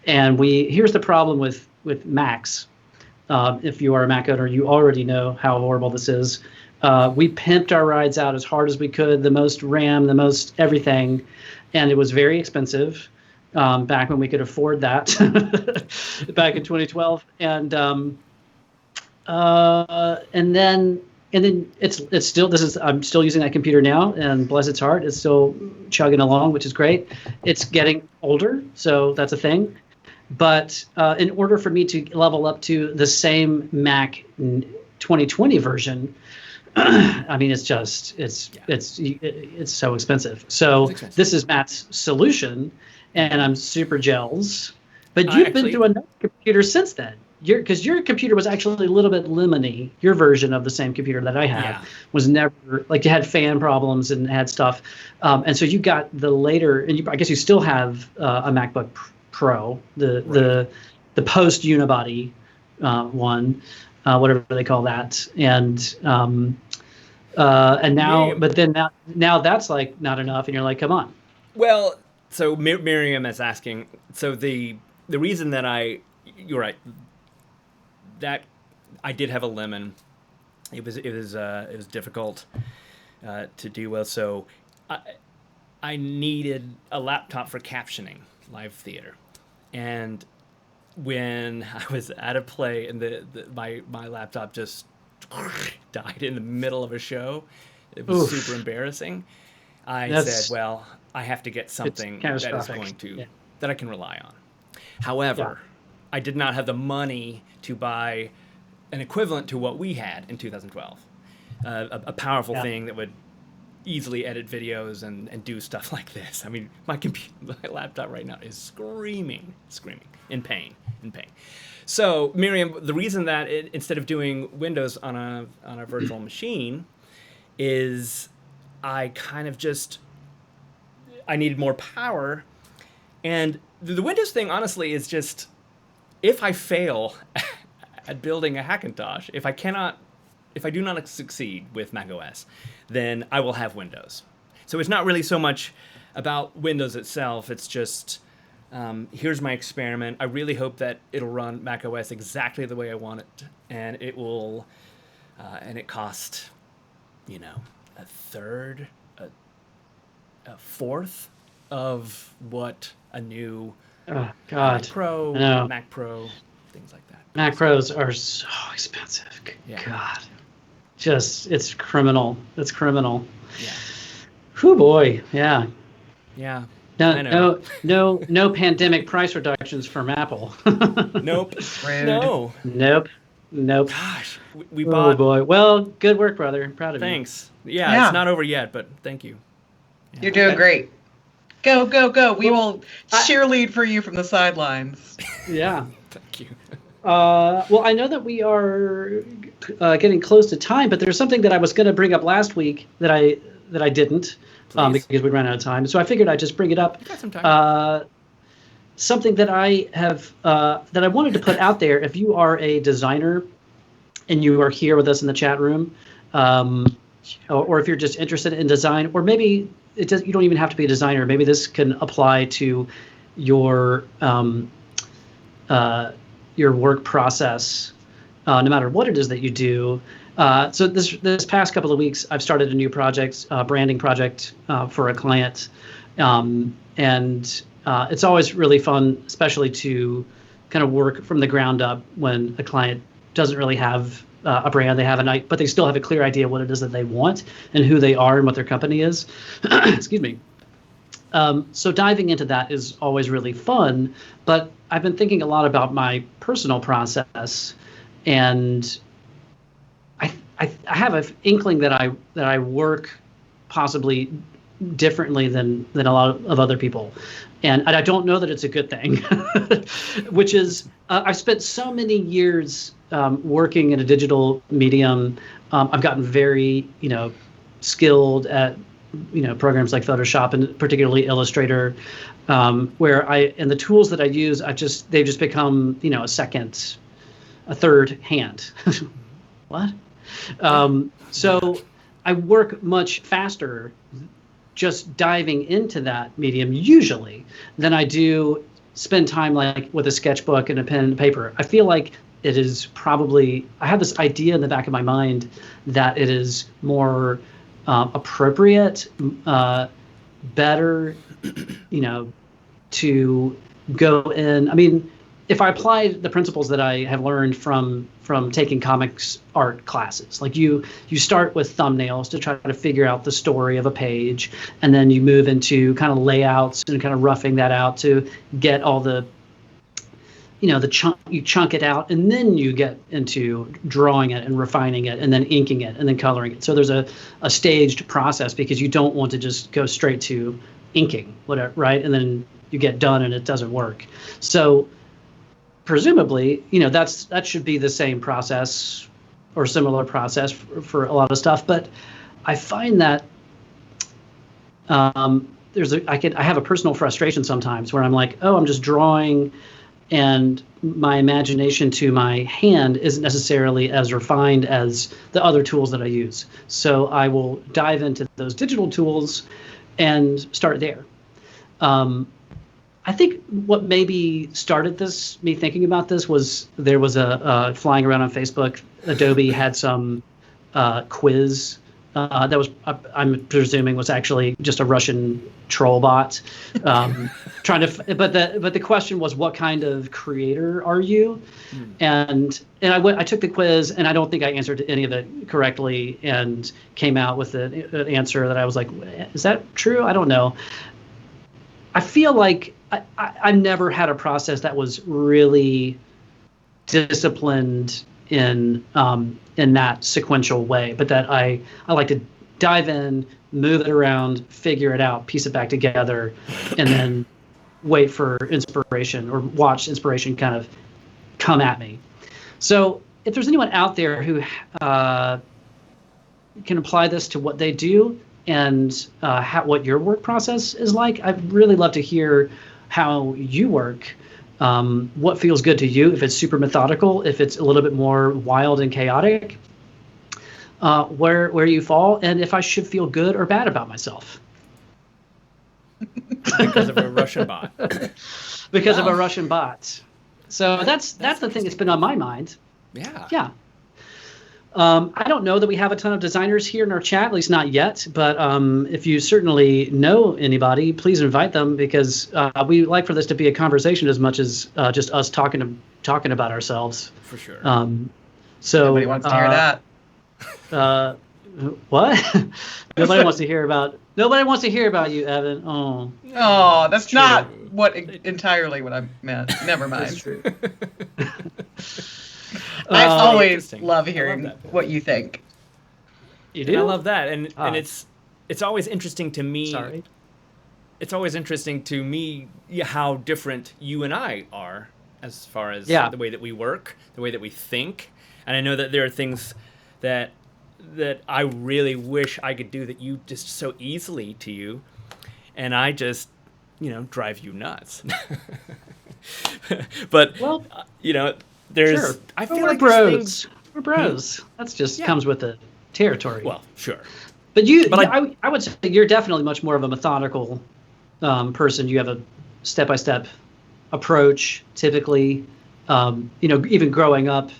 and here's the problem with Macs. If you are a Mac owner, you already know how horrible this is. We pimped our rides out as hard as we could, the most RAM, the most everything, and it was very expensive back when we could afford that back in 2012. And then it's still I'm still using that computer now, and bless its heart, it's still chugging along, which is great. It's getting older, so that's a thing. But in order for me to level up to the same Mac 2020 version, I mean, it's so expensive. So It's expensive. this is Matt's solution, and I'm super jealous. But you've been through another computer since then. Because your computer was actually a little bit lemony. Your version of the same computer that I had was never, like, you had fan problems and had stuff. And so you got the later, and I guess you still have a MacBook Pro, the post unibody one, whatever they call that. And now, but then now that's like not enough. And you're like, come on. Well, so Miriam is asking, so the reason that you're right, that I did have a lemon. It was difficult to do well. So I needed a laptop for captioning live theater, and when I was at a play and my laptop just died in the middle of a show, it was super embarrassing. I said, well, I have to get something that is going to that I can rely on. However, I did not have the money to buy an equivalent to what we had in 2012, a powerful thing that would easily edit videos and do stuff like this. I mean, my laptop right now is screaming in pain. So, Miriam, the reason that instead of doing Windows on a virtual machine is I kind of I needed more power, and the Windows thing, honestly, is just, if I fail at building a Hackintosh, if I do not succeed with macOS, then I will have Windows. So it's not really so much about Windows itself. It's just, here's my experiment. I really hope that it'll run macOS exactly the way I want it, and it will, and it cost, a third, a fourth of what a new Mac Pro, things like that. Mac Pros are so expensive. Yeah. God, it's criminal. It's criminal. Yeah. Whew, boy. Yeah. Yeah. No pandemic price reductions from Apple. Nope. Rude. Nope. Gosh, we bought. Oh boy. Well, good work, brother. I'm proud of you. Thanks. Yeah, it's not over yet, but thank you. Yeah. You're doing great. Go, go, go. We will cheerlead for you from the sidelines. Yeah. Thank you. Well, I know that we are getting close to time, but there's something that I was going to bring up last week that I didn't, because we ran out of time. So I figured I'd just bring it up. You got some time. Something that I have that I wanted to put out there. If you are a designer and you are here with us in the chat room, or if you're just interested in design, or maybe you don't even have to be a designer. Maybe this can apply to your work process, no matter what it is that you do. So this past couple of weeks, I've started a new project, branding project for a client, and it's always really fun, especially to kind of work from the ground up when a client doesn't really have a brand. They have but they still have a clear idea what it is that they want and who they are and what their company is. Excuse me. So diving into that is always really fun, but I've been thinking a lot about my personal process, and I have an inkling that I work possibly differently than a lot of other people, and I don't know that it's a good thing. Which is I've spent so many years working in a digital medium. I've gotten very skilled at programs like Photoshop and particularly Illustrator, where and the tools that I use, they've just become a third hand. What? So I work much faster just diving into that medium usually than I do spend time like with a sketchbook and a pen and paper. I feel like it is probably, I have this idea in the back of my mind that it is more appropriate, better, to go in. I mean, if I apply the principles that I have learned from taking comics art classes, like you start with thumbnails to try to figure out the story of a page, and then you move into kind of layouts and kind of roughing that out to get all the you chunk it out, and then you get into drawing it and refining it and then inking it and then coloring it. So there's a staged process, because you don't want to just go straight to inking, whatever, right? And then you get done and it doesn't work. So presumably, that should be the same process or similar process for a lot of stuff. But I find that I have a personal frustration sometimes where I'm like, oh, I'm just drawing, and my imagination to my hand isn't necessarily as refined as the other tools that I use. So I will dive into those digital tools and start there. I think what maybe started me thinking about this was there was a flying around on Facebook. Adobe had some quiz that was, I'm presuming, was actually just a Russian troll bot trying to. But the question was, what kind of creator are you? And I took the quiz, and I don't think I answered any of it correctly, and came out with an answer that I was like, is that true? I don't know. I feel like I never had a process that was really disciplined in that sequential way, but that I like to dive in, move it around, figure it out, piece it back together, and then wait for inspiration or watch inspiration kind of come at me. So if there's anyone out there who can apply this to what they do and what your work process is like, I'd really love to hear how you work. What feels good to you, if it's super methodical, if it's a little bit more wild and chaotic, where you fall, and if I should feel good or bad about myself. Because of a Russian bot. Because of a Russian bot. So that's the thing that's been on my mind. Yeah. Yeah. I don't know that we have a ton of designers here in our chat, at least not yet. But if you certainly know anybody, please invite them, because we like for this to be a conversation as much as just us talking about ourselves. For sure. So nobody wants to hear that. What? Nobody wants to hear about you, Evan. Oh. Oh, that's True. not entirely what I meant. Never mind. That's true. I always interesting. love I hearing love that. what you think. You And do? I love that, and it's always interesting to me. Sorry. It's always interesting to me how different you and I are, as far as Yeah. the way that we work, the way that we think. And I know that there are things that I really wish I could do that you just so easily to you, and I just drive you nuts. But Well, there's sure. I feel We're like there's bros. things. We're bros. That's just Yeah. comes with the territory. Well, sure. But But I would say you're definitely much more of a methodical person. You have a step-by-step approach, typically. Even growing up,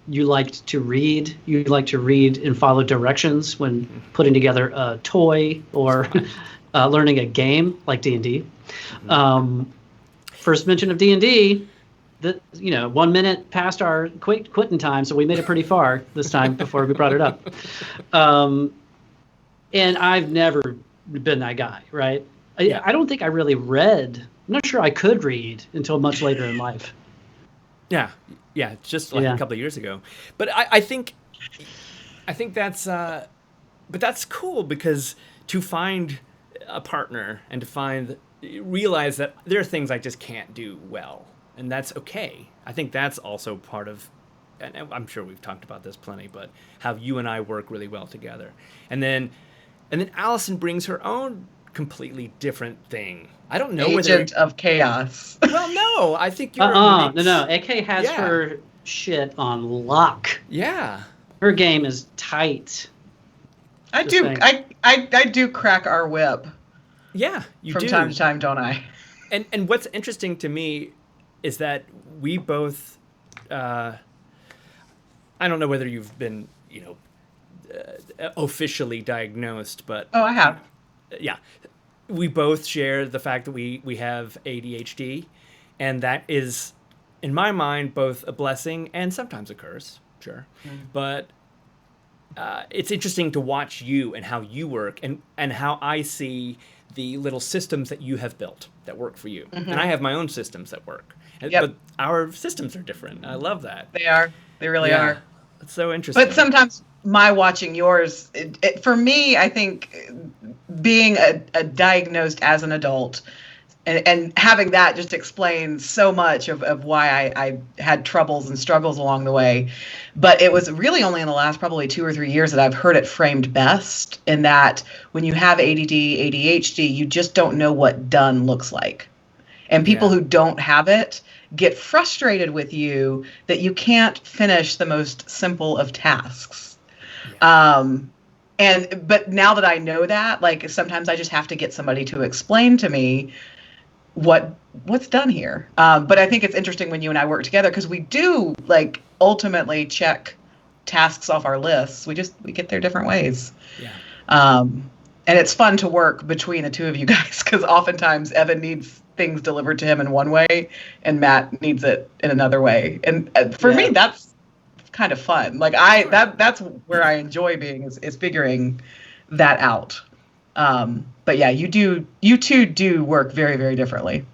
you liked to read. You like to read and follow directions when putting together a toy or learning a game like D&D. First mention of D&D, 1 minute past our quitting time, so we made it pretty far this time before we brought it up. And I've never been that guy, right? I don't think I really read. I'm not sure I could read until much later in life. Yeah, just like a couple of years ago. But I think that's but that's cool, because to find a partner and to realize that there are things I just can't do well, and that's okay. I think that's also part of, and I'm sure we've talked about this plenty, but how you and I work really well together. And then Allison brings her own completely different thing. I don't know Agent of chaos. Well, no, I think you're No. AK has her shit on lock. Yeah. Her game is tight. I Just do. saying. I do crack our whip Yeah, you from do. time to time, don't I? And what's interesting to me is that we both, I don't know whether you've been, officially diagnosed, but Oh, I have. yeah, we both share the fact that we have ADHD, and that is, in my mind, both a blessing and sometimes a curse. Sure, but it's interesting to watch you and how you work, and how I see the little systems that you have built that work for you, and I have my own systems that work. Yep. But our systems are different. I love that. They are. They really are. It's so interesting. But sometimes my watching yours, for me, I think being a diagnosed as an adult and having that just explains so much of why I had troubles and struggles along the way. But it was really only in the last probably 2 or 3 years that I've heard it framed best, in that when you have ADD, ADHD, you just don't know what done looks like. And people who don't have it get frustrated with you that you can't finish the most simple of tasks. But now that I know that, like, sometimes I just have to get somebody to explain to me what's done here. But I think it's interesting when you and I work together, because we do, like, ultimately check tasks off our lists. We get there different ways. Yeah. And it's fun to work between the two of you guys, because oftentimes Evan needs things delivered to him in one way and Matt needs it in another way. And for me, that's kind of fun. Like, that's where I enjoy being, is figuring that out. But yeah, you two do work very, very differently.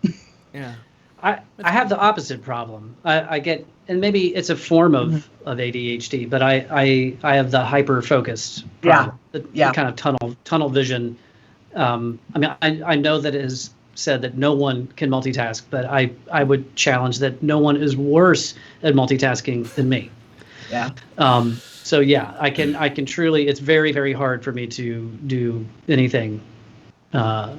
Yeah. I have the opposite problem. I get, and maybe it's a form of ADHD, but I have the hyper focused problem. The kind of tunnel vision. I mean, I know that it is said that no one can multitask, but I would challenge that no one is worse at multitasking than me. Yeah. So yeah, I can truly, it's very, very hard for me to do anything other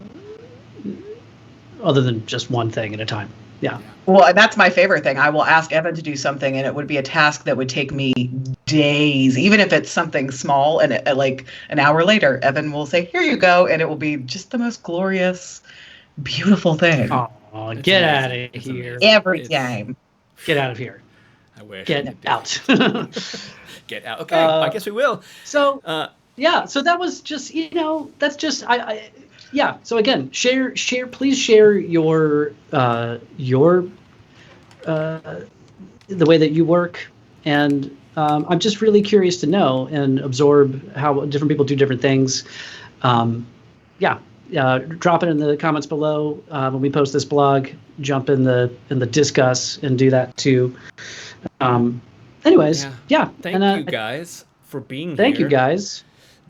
than just one thing at a time. Yeah. Well, and that's my favorite thing. I will ask Evan to do something, and it would be a task that would take me days, even if it's something small. And like an hour later, Evan will say, "Here you go," and it will be just the most glorious, beautiful thing. Oh, get out of here! Every time. Get out of here! I wish. Get out. Get out. Okay, I guess we will. So yeah, so that was just, that's just yeah. So again, please share your the way that you work, and I'm just really curious to know and absorb how different people do different things. Drop it in the comments below when we post this blog. Jump in the discuss and do that too. Anyways, yeah. Thank you guys for being here. Thank you guys.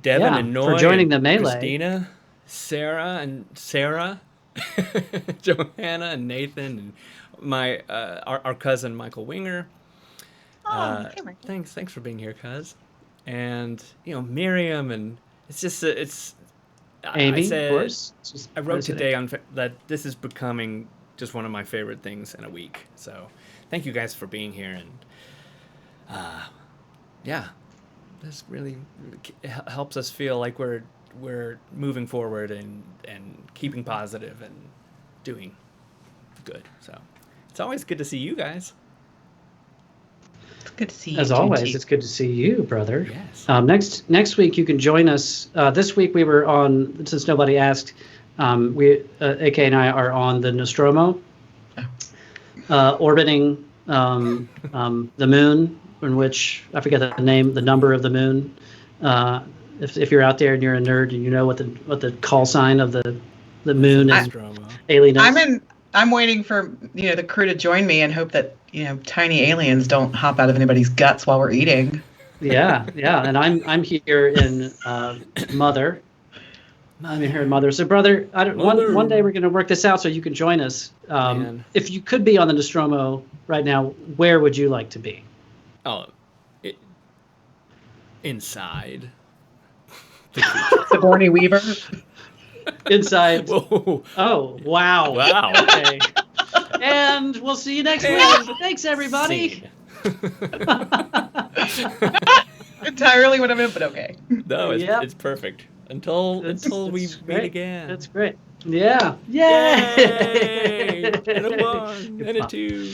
Devin and Noy, for joining the melee. Christina, Sarah, Johanna and Nathan, and my our cousin Michael Winger. Okay, Michael. Thanks for being here, cuz. And Miriam, and it's just Amy, I said, of course. I wrote today that this is becoming just one of my favorite things in a week. So thank you guys for being here, and this really helps us feel like we're moving forward and keeping positive and doing good. So it's always good to see you guys. It's good to see you. As always, it's good to see you, brother. Yes. Next week you can join us. This week we were on, since nobody asked, AK and I are on the Nostromo, orbiting the moon, in which I forget the number of the moon. If you're out there and you're a nerd and you know what the call sign of the moon is, alien. I'm waiting for the crew to join me and hope that tiny aliens don't hop out of anybody's guts while we're eating. Yeah, and I'm here in Mother. I'm here in Mother. So, brother, one day we're going to work this out so you can join us. If you could be on the Nostromo right now, where would you like to be? Oh, inside. Sigourney Weaver. Inside. Whoa. Oh, wow. Wow. Okay. And we'll see you next week. Thanks, everybody. Entirely what I meant, but okay. No, it's perfect. Until we meet again. That's great. Yeah. Yay! And a 1 and a 2.